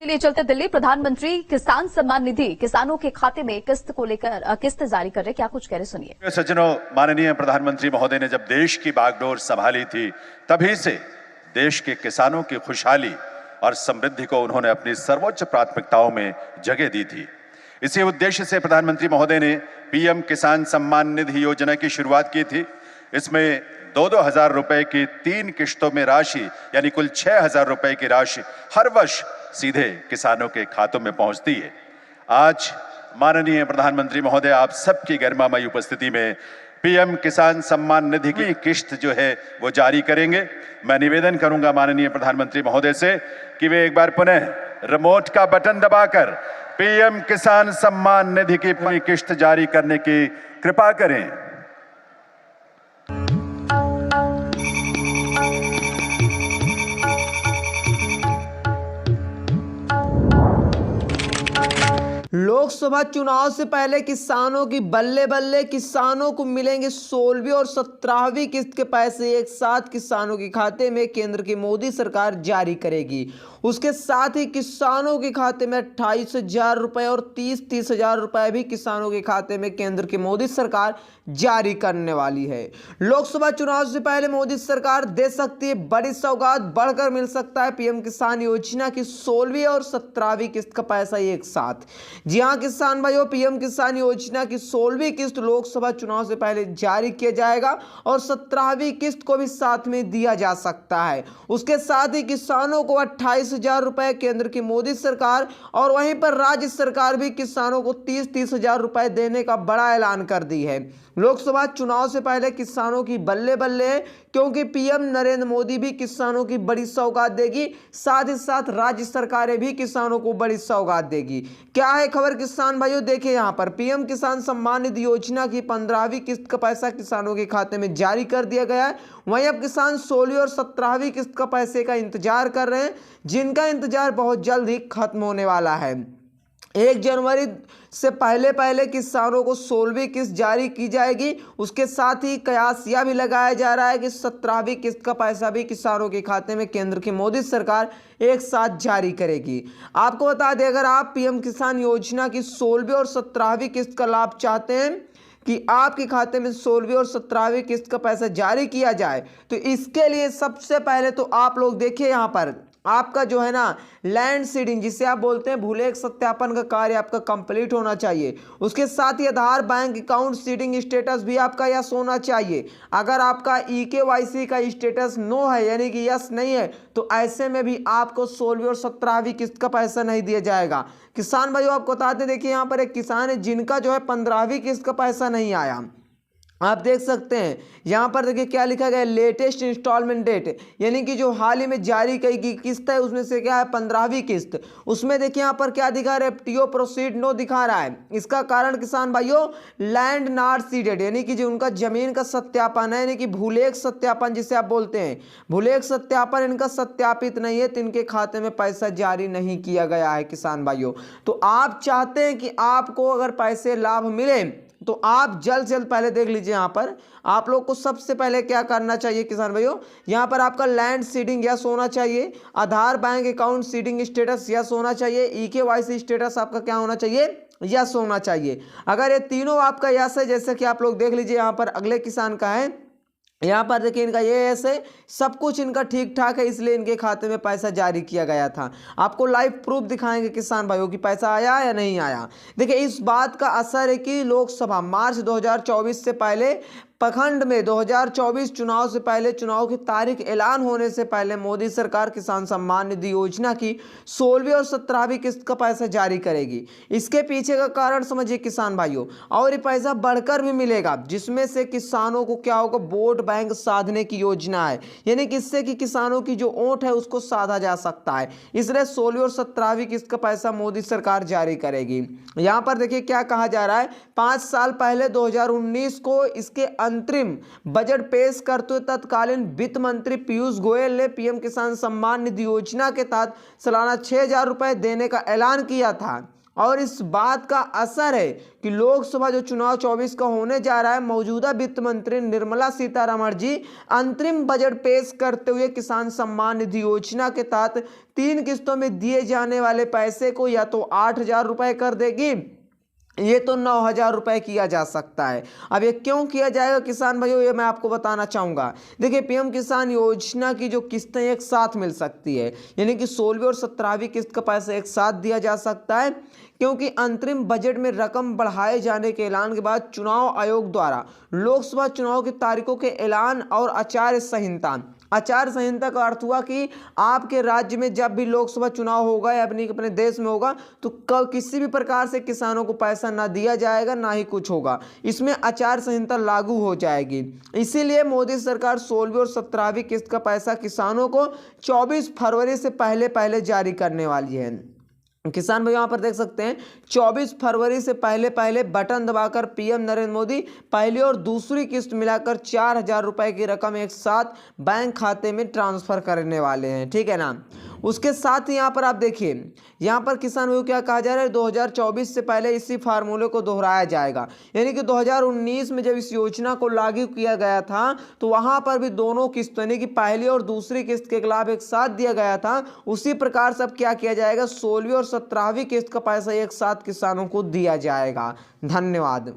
लिए चलते दिल्ली। प्रधानमंत्री किसान सम्मान निधि किसानों के खाते में किस्त को लेकर किस्त जारी कर रहे, क्या कुछ कह रहे सुनिए। सज्जनों, माननीय प्रधानमंत्री महोदय ने जब देश की बागडोर संभाली थी, तभी से देश के किसानों की खुशहाली और समृद्धि को उन्होंने अपनी सर्वोच्च प्राथमिकताओं में जगह दी थी। इसी उद्देश्य से प्रधानमंत्री महोदय ने पीएम किसान सम्मान निधि योजना की शुरुआत की थी। इसमें 2-2 हजार रुपए की 3 किश्तों में राशि यानी कुल 6,000 रुपए की राशि हर वर्ष सीधे किसानों के खातों में पहुंचती है। आज माननीय प्रधानमंत्री महोदय आप सबकी गरिमामयी उपस्थिति में पीएम किसान सम्मान निधि की किश्त जो है वो जारी करेंगे। मैं निवेदन करूंगा माननीय प्रधानमंत्री महोदय से कि वे एक बार पुनः रिमोट का बटन दबाकर पीएम किसान सम्मान निधि की पूरी किश्त जारी करने की कृपा करें। लोकसभा चुनाव से पहले किसानों की बल्ले बल्ले, किसानों को मिलेंगे 16वीं और 17वीं किस्त के पैसे एक साथ किसानों के खाते में केंद्र की मोदी सरकार जारी करेगी। उसके साथ ही किसानों के खाते में 28,000 रुपए और 30,000 रुपए भी किसानों के खाते में केंद्र की मोदी सरकार जारी करने वाली है। लोकसभा चुनाव से पहले मोदी सरकार दे सकती है बड़ी सौगात, बढ़कर मिल सकता है पीएम किसान योजना की 16वीं और 17वीं किस्त का पैसा एक साथ। जी हां किसान भाइयों, पीएम किसान योजना की 16वीं किस्त लोकसभा चुनाव से पहले जारी किया जाएगा और 17वीं किस्त को भी साथ में दिया जा सकता है। उसके साथ ही किसानों को 28,000 रुपए केंद्र की मोदी सरकार और वहीं पर राज्य सरकार भी किसानों को 30,000 रुपए देने का बड़ा ऐलान कर दी है। लोकसभा चुनाव से पहले किसानों की बल्ले बल्ले है, क्योंकि पीएम नरेंद्र मोदी भी किसानों की बड़ी सौगात देगी, साथ ही साथ राज्य सरकारें भी किसानों को बड़ी सौगात देगी। क्या है खबर किसान भाइयों, देखिए यहाँ पर पीएम किसान सम्मान निधि योजना की 15वीं किस्त का पैसा किसानों के खाते में जारी कर दिया गया है। वहीं अब किसान 16वीं और 17वीं किस्त का पैसे का इंतजार कर रहे हैं, जिनका इंतजार बहुत जल्द ही खत्म होने वाला है। 1 जनवरी से पहले किसानों को 16वीं किस्त जारी की जाएगी। उसके साथ ही कयास यह भी लगाया जा रहा है कि 17वीं किस्त का पैसा भी किसानों के खाते में केंद्र की मोदी सरकार एक साथ जारी करेगी। आपको बता दें, अगर आप पीएम किसान योजना की 16वीं और 17वीं किस्त का लाभ चाहते हैं कि आपके खाते में 16वीं और 17वीं किस्त का पैसा जारी किया जाए, तो इसके लिए सबसे पहले तो आप लोग देखिए यहाँ पर आपका जो है ना लैंड सीडिंग, जिसे आप बोलते हैं भूलेख सत्यापन का कार्य आपका कंप्लीट होना चाहिए। उसके साथ ही आधार बैंक अकाउंट सीडिंग स्टेटस भी आपका यस होना चाहिए। अगर आपका EKYC का स्टेटस नो है यानी कि यस नहीं है, तो ऐसे में भी आपको 16वीं और 17वीं किस्त का पैसा नहीं दिया जाएगा। किसान भाइयों आपको बताते देखिए, यहाँ पर एक किसान है जिनका जो है 15वीं किस्त का पैसा नहीं आया। आप देख सकते हैं यहाँ पर देखिए क्या लिखा गया है, लेटेस्ट इंस्टॉलमेंट डेट, यानी कि जो हाल ही में जारी की गई किस्त है उसमें से क्या है 15वीं किस्त। उसमें देखिए यहाँ पर क्या दिखा रहा है, FTO प्रोसीड नो दिखा रहा है। इसका कारण किसान भाइयों लैंड नॉट सीडेड, यानी कि जो उनका जमीन का सत्यापन है, यानी कि भूलेख सत्यापन जिसे आप बोलते हैं, भूलेख सत्यापन इनका सत्यापित नहीं है, तो इनके खाते में पैसा जारी नहीं किया गया है। किसान भाइयों, तो आप चाहते हैं कि आपको अगर पैसे लाभ मिले तो आप जल्द से जल्द पहले देख लीजिए, यहाँ पर आप लोग को सबसे पहले क्या करना चाहिए किसान भाइयों, यहाँ पर आपका लैंड सीडिंग यस होना चाहिए, Aadhaar bank account seeding status yes होना चाहिए, EKYC स्टेटस आपका क्या होना चाहिए, यस होना चाहिए। अगर ये तीनों आपका यस है, जैसे कि आप लोग देख लीजिए यहाँ पर अगले किसान का है, यहाँ पर देखिए इनका ये ऐसे सब कुछ इनका ठीक ठाक है, इसलिए इनके खाते में पैसा जारी किया गया था। आपको लाइव प्रूफ दिखाएंगे किसान भाइयों कि पैसा आया या नहीं आया। देखिए इस बात का असर है कि लोकसभा मार्च 2024 से पहले प्रखंड में 2024 चुनाव से पहले, चुनाव की तारीख ऐलान होने से पहले मोदी सरकार किसान सम्मान निधि योजना की 16वीं और 17वीं किस्त का पैसा जारी करेगी। इसके पीछे का कारण समझिए किसान भाइयों, और ये पैसा बढ़कर भी मिलेगा, जिसमें से किसानों को क्या होगा, वोट बैंक साधने की योजना है, यानी कि इससे कि किसानों की जो वोट है उसको साधा जा सकता है। इसलिए 16वीं और 17वीं किस्त का पैसा मोदी सरकार जारी करेगी। यहाँ पर देखिए क्या कहा जा रहा है, 5 साल पहले 2019 को इसके अंतरिम बजट पेश करते हुए तत्कालीन वित्त मंत्री पीयूष गोयल ने पीएम किसान सम्मान निधि योजना के तहत सालाना 6,000 रुपए देने का ऐलान किया था। और इस बात का असर है कि लोकसभा जो चुनाव 24 का होने जा रहा है, मौजूदा वित्त मंत्री निर्मला सीतारमण जी अंतरिम बजट पेश करते हुए किसान सम्मान निधि योजना के तहत 3 किस्तों में दिए जाने वाले पैसे को या तो 8,000 रुपए कर देगी, ये तो 9,000 रुपए किया जा सकता है। अब ये क्यों किया जाएगा किसान भाइयों, ये मैं आपको बताना चाहूँगा। देखिए, पीएम किसान योजना की जो किस्तें एक साथ मिल सकती है, यानी कि 16वीं और 17वीं किस्त का पैसा एक साथ दिया जा सकता है, क्योंकि अंतरिम बजट में रकम बढ़ाए जाने के ऐलान के बाद चुनाव आयोग द्वारा लोकसभा चुनाव की तारीखों के ऐलान और आचार संहिता का अर्थ हुआ कि आपके राज्य में जब भी लोकसभा चुनाव होगा या अपने देश में होगा तो किसी भी प्रकार से किसानों को पैसा ना दिया जाएगा, ना ही कुछ होगा। इसमें आचार संहिता लागू हो जाएगी। इसीलिए मोदी सरकार 16वीं और 17वीं किस्त का पैसा किसानों को 24 फरवरी से पहले जारी करने वाली है। किसान भाई यहाँ पर देख सकते हैं 24 फरवरी से पहले बटन दबाकर पीएम नरेंद्र मोदी पहली और दूसरी किस्त मिलाकर 4,000 रुपए की रकम एक साथ बैंक खाते में ट्रांसफर करने वाले हैं, ठीक है ना। उसके साथ ही यहाँ पर आप देखिए, यहाँ पर किसान भाइयों क्या कहा जा रहा है, 2024 से पहले इसी फार्मूले को दोहराया जाएगा। यानी कि 2019 में जब इस योजना को लागू किया गया था तो वहाँ पर भी दोनों किस्त यानी कि पहली और दूसरी किस्त के खिलाफ एक साथ दिया गया था। उसी प्रकार से अब क्या किया जाएगा, 16वीं और 17वीं किस्त का पैसा एक साथ किसानों को दिया जाएगा। धन्यवाद।